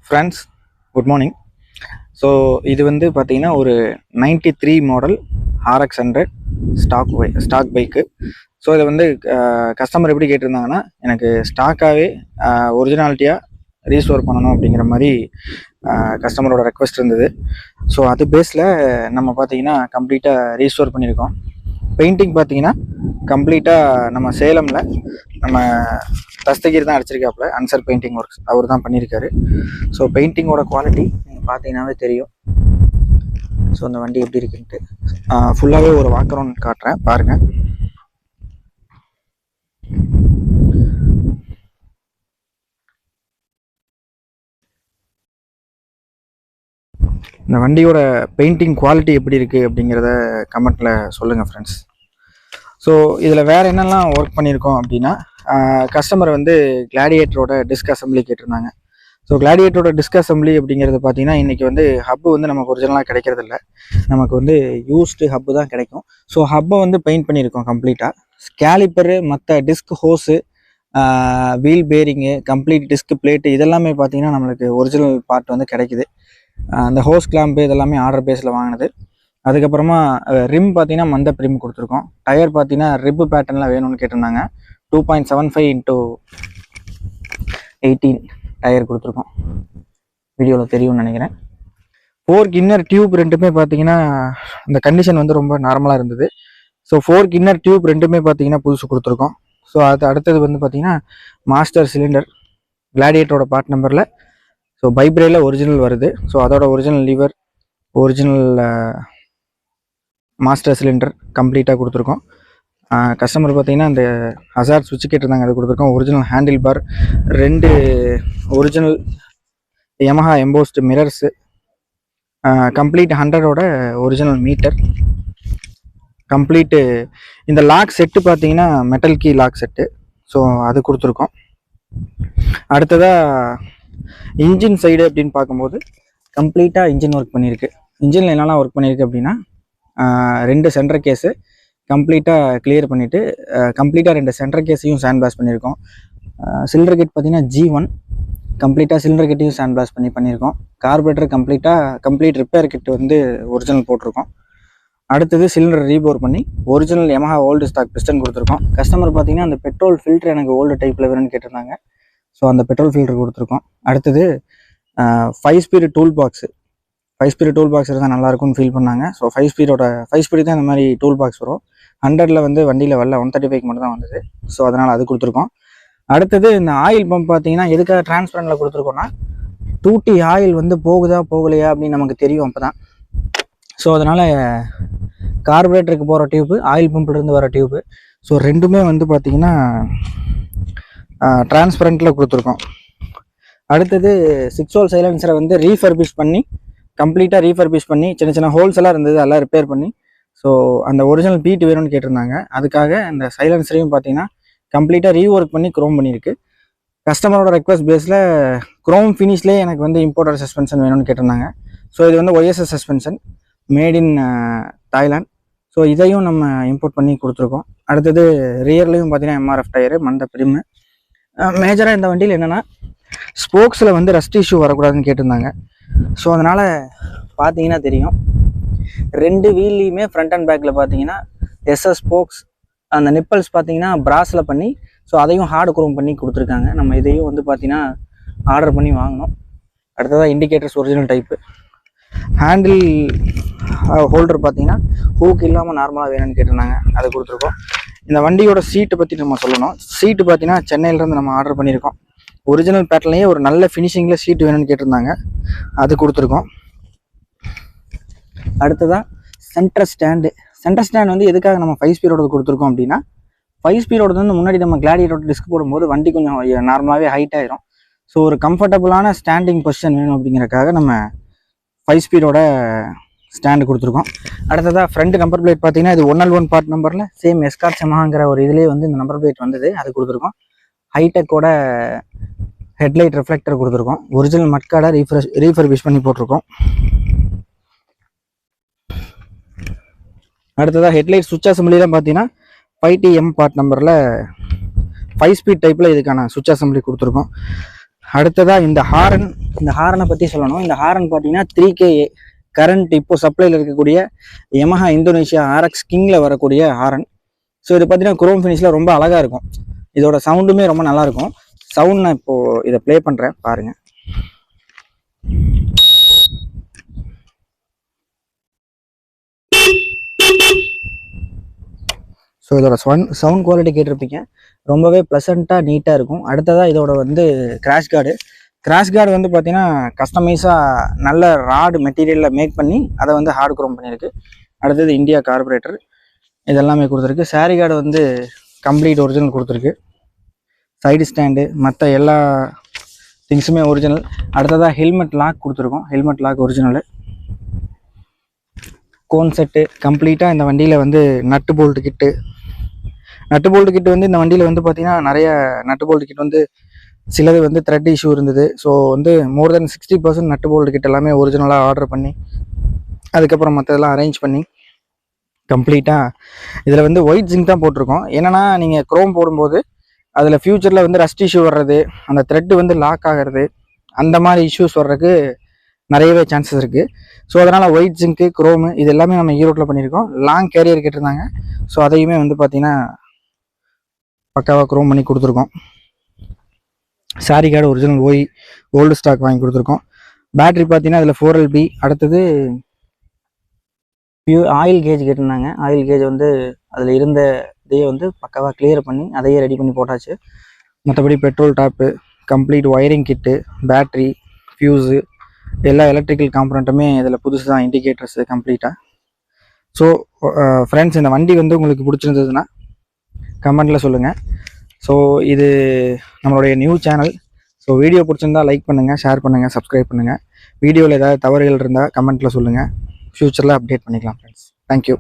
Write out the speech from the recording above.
Friends, good morning. So இது வந்து பார்த்தீங்கன்னா ஒரு 93 model RX 100 stock bike. So இதை வந்து கஸ்டமர் எப்படி கேட்டிருந்தாங்கன்னா, எனக்கு ஸ்டாக்காகவே ஒரிஜினாலிட்டியாக ரீஸ்டோர் பண்ணணும் அப்படிங்கிற மாதிரி கஸ்டமரோட ரெக்வஸ்ட் இருந்தது. ஸோ அது பேஸில் நம்ம பார்த்தீங்கன்னா கம்ப்ளீட்டாக ரீஸ்டோர் பண்ணியிருக்கோம். பெயிண்டிங் பார்த்தீங்கன்னா கம்ப்ளீட்டாக நம்ம சேலமில் நம்ம தஸ்தகிரி தான் அடிச்சிருக்காப்புல. அன்சர் பெயிண்டிங் ஒர்க்ஸ் அவர் தான் பண்ணியிருக்காரு. ஸோ பெயிண்டிங்கோட குவாலிட்டி நீங்கள் பார்த்தீங்கன்னாவே தெரியும். ஸோ அந்த வண்டி எப்படி இருக்குன்ட்டு ஃபுல்லாகவே ஒரு வாக் அரவுண்ட் காட்டுறேன், பாருங்கள். இந்த வண்டியோட பெயிண்டிங் குவாலிட்டி எப்படி இருக்குது அப்படிங்கிறத கமெண்ட்டில் சொல்லுங்கள் ஃப்ரெண்ட்ஸ். ஸோ இதில் வேறு என்னெல்லாம் ஒர்க் பண்ணியிருக்கோம் அப்படின்னா, கஸ்டமர் வந்து கிளாடியேட்டரோட டிஸ்க் அசம்பிளி கேட்டிருந்தாங்க. ஸோ கிளாடியேட்டரோட டிஸ்க் அசம்பிளி அப்படிங்கிறது பார்த்தீங்கன்னா இன்றைக்கி வந்து ஹப்பு வந்து நமக்கு ஒரிஜினலாக கிடைக்கிறதில்ல, நமக்கு வந்து யூஸ்டு ஹப்பு தான் கிடைக்கும். ஸோ ஹப்பை வந்து பெயிண்ட் பண்ணியிருக்கோம் கம்ப்ளீட்டாக. ஸ்கேலிப்பரு, மற்ற disc hose, wheel bearing, complete disc plate இதெல்லாமே பார்த்தீங்கன்னா நம்மளுக்கு ஒரிஜினல் பார்ட் வந்து கிடைக்குது. அந்த ஹோஸ் கிளாம்பு இதெல்லாமே ஆர்டர் பேஸில் வாங்கினது. அதுக்கப்புறமா ரிம் பார்த்தீங்கன்னா மந்தப் ரிம் கொடுத்துருக்கோம். டயர் பார்த்தீங்கன்னா ரிப்பு பேட்டர்னில் வேணும்னு கேட்டிருந்தாங்க. 2.75x18 டயர் கொடுத்துருக்கோம். வீடியோவில் தெரியும்னு நினைக்கிறேன். ஃபோர்க் இன்னர் டியூப் ரெண்டுமே பார்த்தீங்கன்னா அந்த கண்டிஷன் வந்து ரொம்ப நார்மலாக இருந்தது. ஸோ ஃபோர்க் இன்னர் டியூப் ரெண்டுமே பார்த்தீங்கன்னா புதுசு கொடுத்துருக்கோம். ஸோ அது அடுத்தது வந்து பார்த்தீங்கன்னா மாஸ்டர் சிலிண்டர் கிளாடியேட்டரோட பார்ட் நம்பரில் ஸோ பைப்ரேயில் ஒரிஜினல் வருது. ஸோ அதோட original liver, original master cylinder கம்ப்ளீட்டாக கொடுத்துருக்கோம். கஸ்டமர் பார்த்தீங்கன்னா இந்த ஹசார்ட் சுவிட்ச் கேட்டிருந்தாங்க, அது கொடுத்துருக்கோம். Original handle bar, 2 original Yamaha embossed mirrors, complete 100ஓட ஒரிஜினல் மீட்டர் கம்ப்ளீட்டு. இந்த லாக் செட்டு பார்த்தீங்கன்னா metal key lock set, so அது கொடுத்துருக்கோம். அடுத்ததாக இன்ஜின் சைடு அப்படின்னு பார்க்கும்போது கம்ப்ளீட்டாக இன்ஜின் ஒர்க் பண்ணியிருக்கு. இன்ஜினில் என்னெல்லாம் ஒர்க் பண்ணியிருக்கு அப்படின்னா 2 சென்டர் கேஸு கம்ப்ளீட்டாக கிளியர் பண்ணிவிட்டு கம்ப்ளீட்டாக 2 சென்டர் கேஸையும் சாண்ட் பிளாஸ்ட் பண்ணியிருக்கோம். சிலிண்டர் கிட் பார்த்தீங்கன்னா G1 கம்ப்ளீட்டாக சிலிண்டர் கிட்டையும் சாண்ட் பிளாஸ்ட் பண்ணியிருக்கோம். கார்பரேட்டர் கம்ப்ளீட் ரிப்பேர் கிட் வந்து ஒரிஜினல் போட்டிருக்கோம். அடுத்தது சிலிண்டர் ரீபோர் பண்ணி original Yamaha old stock piston கொடுத்துருக்கோம். கஸ்டமர் பார்த்தீங்கன்னா அந்த பெட்ரோல் ஃபில்டர் எனக்கு ஓல்டு டைப்பில் வேணும்னு கேட்டிருந்தாங்க. ஸோ அந்த பெட்ரோல் ஃபில்டர் கொடுத்துருக்கோம். அடுத்தது 5 speed tool box. 5 speed tool box இருந்தால் நல்லாயிருக்கும்னு ஃபீல் பண்ணாங்க. ஸோ 5 ஸ்பீடு தான் இந்த மாதிரி டூல் பாக்ஸ் வரும். 100ல் வந்து வண்டியில் வரல, 135 மட்டும் தான் வந்தது. ஸோ அதனால் அது கொடுத்துருக்கோம். அடுத்தது இந்த ஆயில் பம்ப் பார்த்தீங்கன்னா எதுக்காக டிரான்ஸ்பரண்டில் கொடுத்துருக்கோன்னா 2T ஆயில் வந்து போகுதா போகலையா அப்படின்னு நமக்கு தெரியும் அப்போ தான். ஸோ அதனால் கார்பரேட்டருக்கு போகிற டியூப்பு, ஆயில் பம்பிலிருந்து வர டியூப்பு, ஸோ ரெண்டுமே வந்து பார்த்திங்கன்னா டிரான்ஸ்பரண்டில் கொடுத்துருக்கோம். அடுத்தது 6 ஹோல் சைலன்சரை வந்து ரீஃபர்பிஷ் பண்ணி கம்ப்ளீட்டாக ரீஃபர்பிஷ் பண்ணி சின்ன சின்ன ஹோல்ஸ் எல்லாம் இருந்தது, எல்லாம் ரிப்பேர் பண்ணி ஸோ அந்த ஒரிஜினல் பீட் வேணும்னு கேட்டிருந்தாங்க. அதுக்காக அந்த சைலன்சரையும் பார்த்தீங்கன்னா கம்ப்ளீட்டாக ரீஒர்க் பண்ணி க்ரோம் பண்ணியிருக்கு. கஸ்டமரோட ரெக்வஸ்ட் பேஸில் க்ரோம் ஃபினிஷ்லேயே எனக்கு வந்து இம்போர்ட்டட் சஸ்பென்ஷன் வேணும்னு கேட்டிருந்தாங்க. ஸோ இது வந்து OSS suspension made in Thailand. So இதையும் நம்ம இம்போர்ட் பண்ணி கொடுத்துருக்கோம். அடுத்தது ரியர்லேயும் பார்த்தீங்கன்னா MRF டயரு, மந்த பிரிம்மு. மேஜராக இந்த வண்டியில் என்னென்னா ஸ்போக்ஸில் வந்து ரஸ்ட் இஷ்யூ வரக்கூடாதுன்னு கேட்டிருந்தாங்க. ஸோ அதனால் பார்த்தீங்கன்னா தெரியும் 2 வீல்லையுமே ஃப்ரண்ட் அண்ட் பேக்கில் பார்த்தீங்கன்னா SS ஸ்போக்ஸ், அந்த நிப்பல்ஸ் பார்த்தீங்கன்னா பிராஸில் பண்ணி ஸோ அதையும் ஹார்டு குரோம் பண்ணி கொடுத்துருக்காங்க. நம்ம இதையும் வந்து பார்த்தீங்கன்னா ஆர்டர் பண்ணி வாங்கினோம். அடுத்ததாக indicators original type. Handle holder பார்த்தீங்கன்னா ஹூக் இல்லாமல் நார்மலாக வேணும்னு கேட்டிருந்தாங்க, அது கொடுத்துருக்கோம். இந்த வண்டியோட சீட்டு பற்றி நம்ம சொல்லணும். சீட்டு பார்த்தீங்கன்னா சென்னையிலேருந்து நம்ம ஆர்டர் பண்ணியிருக்கோம். ஒரிஜினல் பேட்டர்ன்லேயே ஒரு நல்ல ஃபினிஷிங்கில் சீட்டு வேணும்னு கேட்டிருந்தாங்க, அது கொடுத்துருக்கோம். அடுத்ததாக சென்டர் ஸ்டாண்ட் வந்து எதுக்காக நம்ம 5 ஸ்பீடோட கொடுத்துருக்கோம் அப்படின்னா 5 ஸ்பீடோட வந்து முன்னாடி நம்ம கிளாடியேட்டரோட டிஸ்க் போடும்போது வண்டி கொஞ்சம் நார்மலாகவே ஹைட் ஆயிரும். ஸோ ஒரு கம்ஃபர்டபுளான ஸ்டாண்டிங் பொசிஷன் வேணும் அப்படிங்கிறக்காக நம்ம 5 ஸ்பீடோட ஸ்டாண்டு கொடுத்துருக்கோம். அடுத்ததாக ஃப்ரண்ட் நம்பர் பிளேட் பார்த்தீங்கன்னா இது 1L1 பார்ட் நம்பரில் சேம் எஸ்கார்ட் யமஹாங்கிற ஒரு இதுலேயே வந்து இந்த நம்பர் பிளேட் வந்தது, அது கொடுத்துருக்கோம். ஹைடெக்கோட ஹெட்லைட் ரிஃப்ளெக்டர் கொடுத்துருக்கோம். ஒரிஜினல் மட்கார்டை ரீஃபர்பிஷ் பண்ணி போட்டிருக்கோம். அடுத்ததாக ஹெட்லைட் சுவிட்ச் அசம்பிளிலாம் பார்த்தீங்கன்னா 5TM பார்ட் நம்பரில் 5 ஸ்பீட் டைப்பில் இதுக்கான சுவிட்ச் அசம்பிளி கொடுத்துருக்கோம். அடுத்ததாக இந்த ஹாரனை பற்றி சொல்லணும். இந்த ஹாரன் பார்த்தீங்கன்னா 3K கரண்ட் இப்போ சப்ளையில் இருக்கக்கூடிய Yamaha இந்தோனேஷியா RX கிங்கில் வரக்கூடிய ஹாரன். ஸோ இது பார்த்தீங்கன்னா குரோம் ஃபினிஷில் ரொம்ப அழகாக இருக்கும். இதோட சவுண்டுமே ரொம்ப நல்லாயிருக்கும். சவுண்ட் நான் இப்போது இதை ப்ளே பண்ணுறேன் பாருங்கள். ஸோ இதோட சவுண்ட் குவாலிட்டி கேட்டிருப்பீங்க. ரொம்பவே ப்ளசண்ட்டாக நீட்டாக இருக்கும். அடுத்ததாக இதோட வந்து கிராஷ் கார்டு வந்து பார்த்தீங்கன்னா கஸ்டமைஸாக நல்ல ராடு மெட்டீரியலில் மேக் பண்ணி அதை வந்து ஹார்ட் குரோம் பண்ணியிருக்கு. அடுத்தது இந்தியா கார்பரேட்டர் இதெல்லாமே கொடுத்துருக்கு. சாரி கார்டு வந்து கம்ப்ளீட் ஒரிஜினல் கொடுத்துருக்கு. சைடு ஸ்டாண்டு மற்ற எல்லா திங்ஸுமே ஒரிஜினல். அடுத்ததாக ஹெல்மெட் லாக் கொடுத்துருக்கோம். Helmet lock original. Cone set கம்ப்ளீட்டாக இந்த வண்டியில் வந்து நட்டு போல்ட்டு கிட்டு வந்து இந்த வண்டியில் வந்து பார்த்திங்கன்னா நிறைய நட்டு போல்ட்டு கிட் வந்து சிலது வந்து த்ரெட் இஷ்யூ இருந்தது. ஸோ வந்து மோர் தென் 60% நட்டு போல்ட்டு கிட் எல்லாமே ஒரிஜினலாக ஆர்டர் பண்ணி அதுக்கப்புறம் மற்றதெல்லாம் அரேஞ்ச் பண்ணி கம்ப்ளீட்டாக இதில் வந்து ஒயிட் ஜிங்க் தான் போட்டிருக்கோம். என்னென்னா நீங்கள் க்ரோம் போடும்போது அதில் ஃப்யூச்சரில் வந்து ரஸ்ட் இஷ்யூ வர்றது, அந்த த்ரெட்டு வந்து லாக் ஆகிறது, அந்த மாதிரி இஷ்யூஸ் வர்றதுக்கு நிறையவே சான்சஸ் இருக்குது. ஸோ அதனால் ஒயிட் ஜிங்க்கு குரோமு இது எல்லாமே நம்ம ஈரோட்டில் பண்ணியிருக்கோம். லாங் கேரியர் கேட்டிருந்தாங்க. ஸோ அதையுமே வந்து பார்த்திங்கன்னா பக்காவாக க்ரோம் பண்ணி கொடுத்துருக்கோம். Sari guard original old stock வாங்கி கொடுத்துருக்கோம். பேட்ரி பார்த்தீங்கன்னா அதில் 4LB. அடுத்தது ஆயில் கேஜ் கேட்டிருந்தாங்க. ஆயில் கேஜ் வந்து அதில் இருந்த இதையே வந்து பக்காவாக கிளியர் பண்ணி அதையே ரெடி பண்ணி போட்டாச்சு. மற்றபடி பெட்ரோல் டாப்பு, கம்ப்ளீட் ஒயரிங் கிட்டு, பேட்ரி, ஃபியூஸு எல்லா எலக்ட்ரிக்கல் காம்பனண்ட்டுமே இதில் புதுசு தான். இண்டிகேட்டர்ஸு கம்ப்ளீட்டாக. ஸோ ஃப்ரெண்ட்ஸ், இந்த வண்டி வந்து உங்களுக்கு பிடிச்சிருந்ததுன்னா கமெண்ட்டில் சொல்லுங்கள். ஸோ இது நம்மளுடைய நியூ சேனல். ஸோ வீடியோ பிடிச்சிருந்தால் லைக் பண்ணுங்கள், ஷேர் பண்ணுங்கள், சப்ஸ்கிரைப் பண்ணுங்கள். வீடியோவில் ஏதாவது தவறுகள் இருந்தால் கமெண்ட்டில் சொல்லுங்கள். ஃப்யூச்சரில் அப்டேட் பண்ணிக்கலாம் ஃப்ரெண்ட்ஸ். தேங்க்யூ.